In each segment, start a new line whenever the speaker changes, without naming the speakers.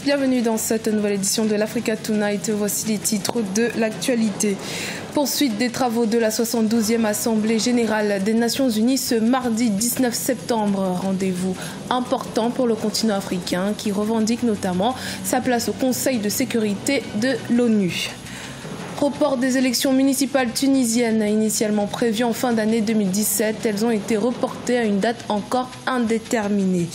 Bienvenue dans cette nouvelle édition de l'Africa Tonight. Voici les titres de l'actualité. Poursuite des travaux de la 72e Assemblée Générale des Nations Unies ce mardi 19 septembre. Rendez-vous important pour le continent africain qui revendique notamment sa place au Conseil de sécurité de l'ONU. Report des élections municipales tunisiennes initialement prévues en fin d'année 2017. Elles ont été reportées à une date encore indéterminée.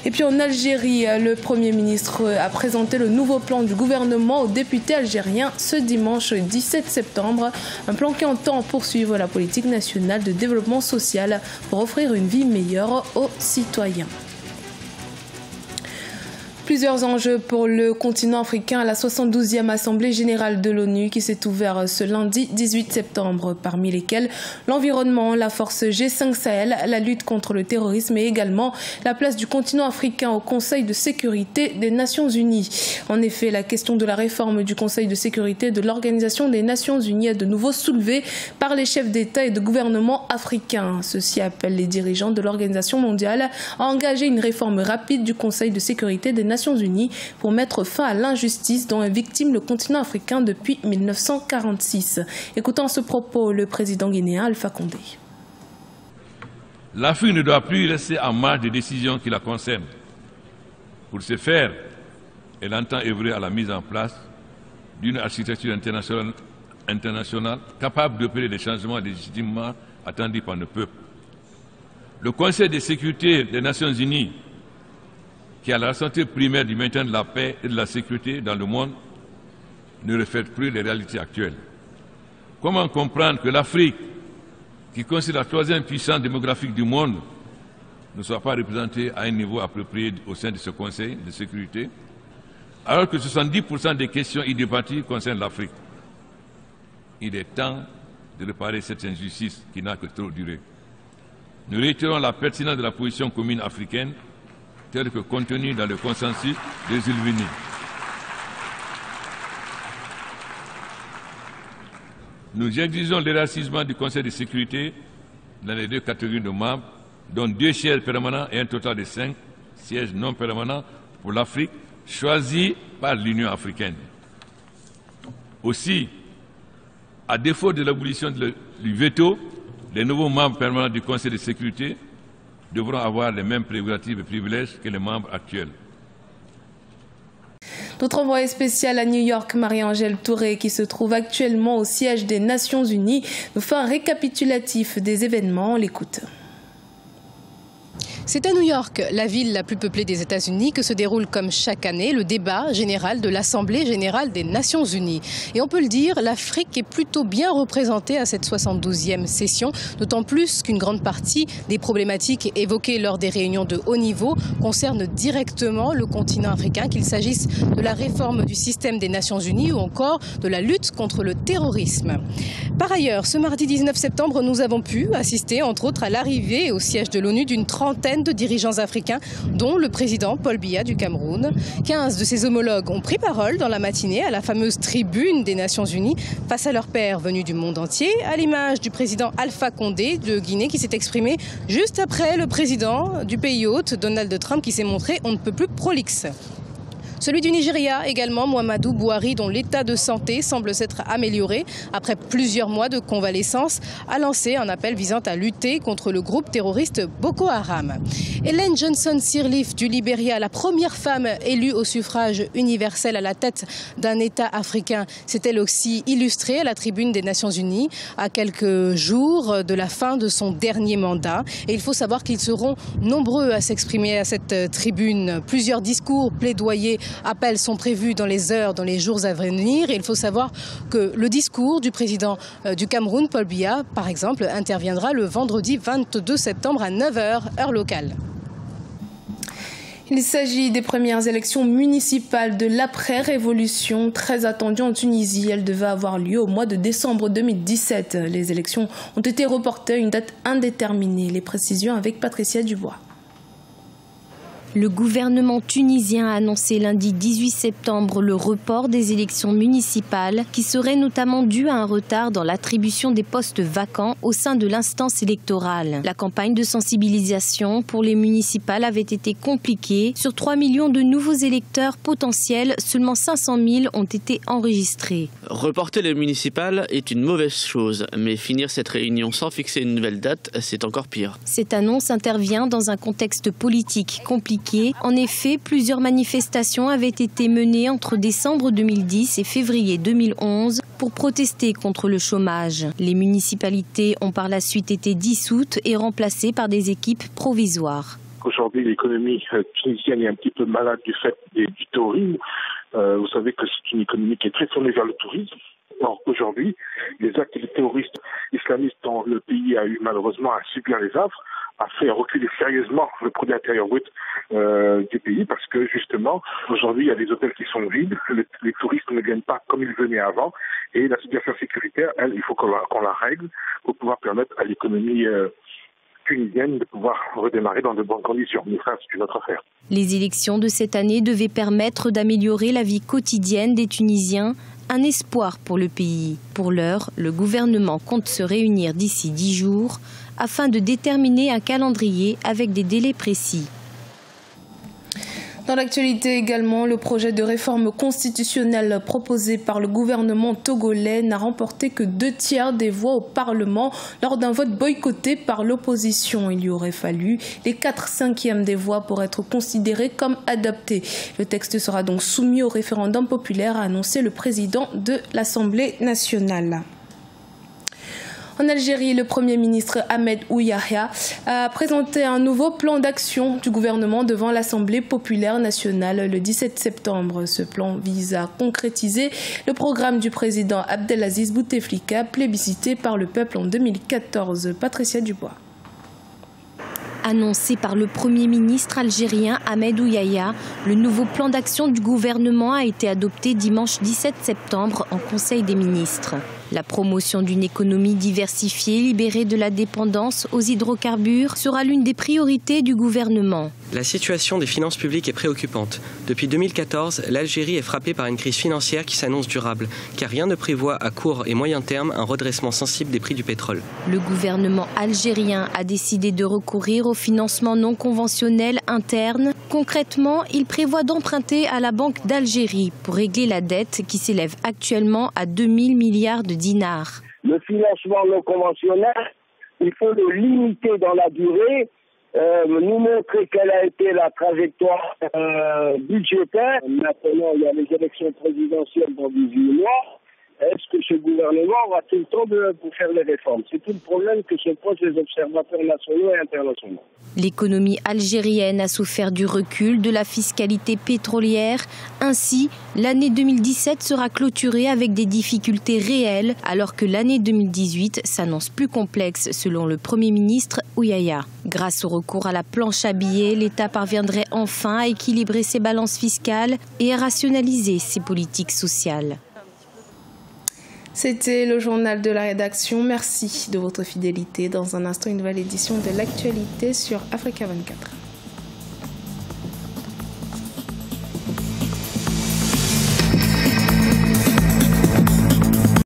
Et puis en Algérie, le Premier ministre a présenté le nouveau plan du gouvernement aux députés algériens ce dimanche 17 septembre. Un plan qui entend poursuivre la politique nationale de développement social pour offrir une vie meilleure aux citoyens. Plusieurs enjeux pour le continent africain à la 72e Assemblée Générale de l'ONU qui s'est ouverte ce lundi 18 septembre, parmi lesquels l'environnement, la force G5 Sahel, la lutte contre le terrorisme et également la place du continent africain au Conseil de sécurité des Nations Unies. En effet, la question de la réforme du Conseil de sécurité de l'Organisation des Nations Unies est de nouveau soulevée par les chefs d'État et de gouvernement africains. Ceux-ci appellent les dirigeants de l'Organisation mondiale à engager une réforme rapide du Conseil de sécurité des Nations Unies pour mettre fin à l'injustice dont est victime le continent africain depuis 1946. Écoutons à ce propos le président guinéen Alpha Condé.
L'Afrique ne doit plus rester en marge des décisions qui la concernent. Pour ce faire, elle entend œuvrer à la mise en place d'une architecture internationale capable d'opérer des changements légitimement attendus par nos peuples. Le Conseil de sécurité des Nations Unies, qui a la santé primaire du maintien de la paix et de la sécurité dans le monde, ne reflète plus les réalités actuelles. Comment comprendre que l'Afrique, qui considère la troisième puissance démographique du monde, ne soit pas représentée à un niveau approprié au sein de ce Conseil de sécurité, alors que 70% des questions y débattues concernent l'Afrique? Il est temps de réparer cette injustice qui n'a que trop duré. Nous réitérons la pertinence de la position commune africaine tel que contenu dans le consensus des îles Unis. Nous exigeons l'élargissement du Conseil de sécurité dans les deux catégories de membres, dont 2 sièges permanents et un total de 5 sièges non permanents pour l'Afrique, choisis par l'Union africaine. Aussi, à défaut de l'abolition du veto, les nouveaux membres permanents du Conseil de sécurité devront avoir les mêmes prérogatives et privilèges que les membres actuels.
Notre envoyé spécial à New York, Marie-Angèle Touré, qui se trouve actuellement au siège des Nations Unies, nous fait un récapitulatif des événements. On l'écoute.
C'est à New York, la ville la plus peuplée des États-Unis, que se déroule comme chaque année le débat général de l'Assemblée générale des Nations Unies. Et on peut le dire, l'Afrique est plutôt bien représentée à cette 72e session, d'autant plus qu'une grande partie des problématiques évoquées lors des réunions de haut niveau concernent directement le continent africain, qu'il s'agisse de la réforme du système des Nations Unies ou encore de la lutte contre le terrorisme. Par ailleurs, ce mardi 19 septembre, nous avons pu assister, entre autres, à l'arrivée au siège de l'ONU d'une trentaine de dirigeants africains, dont le président Paul Biya du Cameroun. 15 de ses homologues ont pris parole dans la matinée à la fameuse tribune des Nations Unies face à leurs pairs venus du monde entier, à l'image du président Alpha Condé de Guinée qui s'est exprimé juste après le président du pays hôte, Donald Trump, qui s'est montré on ne peut plus prolixe. Celui du Nigeria également, Muhammadu Buhari, dont l'état de santé semble s'être amélioré après plusieurs mois de convalescence, a lancé un appel visant à lutter contre le groupe terroriste Boko Haram. Ellen Johnson Sirleaf du Libéria, la première femme élue au suffrage universel à la tête d'un État africain, s'est elle aussi illustrée à la tribune des Nations Unies à quelques jours de la fin de son dernier mandat. Et il faut savoir qu'ils seront nombreux à s'exprimer à cette tribune. Plusieurs discours, plaidoyers, appels sont prévus dans les heures, dans les jours à venir. Et il faut savoir que le discours du président du Cameroun, Paul Biya, par exemple, interviendra le vendredi 22 septembre à 9h, heure locale.
Il s'agit des premières élections municipales de l'après-révolution, très attendues en Tunisie. Elles devaient avoir lieu au mois de décembre 2017. Les élections ont été reportées à une date indéterminée. Les précisions avec Patricia Dubois.
Le gouvernement tunisien a annoncé lundi 18 septembre le report des élections municipales qui serait notamment dû à un retard dans l'attribution des postes vacants au sein de l'instance électorale. La campagne de sensibilisation pour les municipales avait été compliquée. Sur 3 millions de nouveaux électeurs potentiels, seulement 500 000 ont été enregistrés.
Reporter les municipales est une mauvaise chose, mais finir cette réunion sans fixer une nouvelle date, c'est encore pire.
Cette annonce intervient dans un contexte politique compliqué. En effet, plusieurs manifestations avaient été menées entre décembre 2010 et février 2011 pour protester contre le chômage. Les municipalités ont par la suite été dissoutes et remplacées par des équipes provisoires.
Aujourd'hui, l'économie tunisienne est un petit peu malade du fait du tourisme. Vous savez que c'est une économie qui est très tournée vers le tourisme. Or, aujourd'hui, les actes des terroristes islamistes dont le pays a eu malheureusement à subir les affres a fait reculer sérieusement le produit intérieur brut du pays parce que justement, aujourd'hui, il y a des hôtels qui sont vides, les touristes ne viennent pas comme ils venaient avant et la situation sécuritaire, elle, il faut qu'on la règle pour pouvoir permettre à l'économie tunisienne de pouvoir redémarrer dans de bonnes conditions. Mais ça, c'est une autre affaire.
Les élections de cette année devaient permettre d'améliorer la vie quotidienne des Tunisiens, un espoir pour le pays. Pour l'heure, le gouvernement compte se réunir d'ici 10 jours afin de déterminer un calendrier avec des délais précis.
Dans l'actualité également, le projet de réforme constitutionnelle proposé par le gouvernement togolais n'a remporté que 2/3 des voix au Parlement lors d'un vote boycotté par l'opposition. Il y aurait fallu les 4/5 des voix pour être considéré comme adopté. Le texte sera donc soumis au référendum populaire, a annoncé le président de l'Assemblée nationale. En Algérie, le Premier ministre Ahmed Ouyahia a présenté un nouveau plan d'action du gouvernement devant l'Assemblée populaire nationale le 17 septembre. Ce plan vise à concrétiser le programme du président Abdelaziz Bouteflika, plébiscité par le peuple en 2014. Patricia Dubois.
Annoncé par le Premier ministre algérien Ahmed Ouyahia, le nouveau plan d'action du gouvernement a été adopté dimanche 17 septembre en Conseil des ministres. La promotion d'une économie diversifiée, libérée de la dépendance aux hydrocarbures, sera l'une des priorités du gouvernement.
La situation des finances publiques est préoccupante. Depuis 2014, l'Algérie est frappée par une crise financière qui s'annonce durable, car rien ne prévoit à court et moyen terme un redressement sensible des prix du pétrole.
Le gouvernement algérien a décidé de recourir au financement non conventionnel interne. Concrètement, il prévoit d'emprunter à la Banque d'Algérie pour régler la dette qui s'élève actuellement à 2000 milliards de dinars.
Le financement non conventionnel, il faut le limiter dans la durée, nous montrer quelle a été la trajectoire budgétaire. Maintenant, il y a les élections présidentielles dans 18 mois. Est-ce que ce gouvernement aura tout le temps pour faire les réformes? C'est tout le problème que se posent les observateurs nationaux et internationaux.
L'économie algérienne a souffert du recul de la fiscalité pétrolière. Ainsi, l'année 2017 sera clôturée avec des difficultés réelles, alors que l'année 2018 s'annonce plus complexe, selon le Premier ministre Ouyahia. Grâce au recours à la planche à billets, l'État parviendrait enfin à équilibrer ses balances fiscales et à rationaliser ses politiques sociales.
C'était le journal de la rédaction. Merci de votre fidélité. Dans un instant, une nouvelle édition de l'actualité sur Africa 24.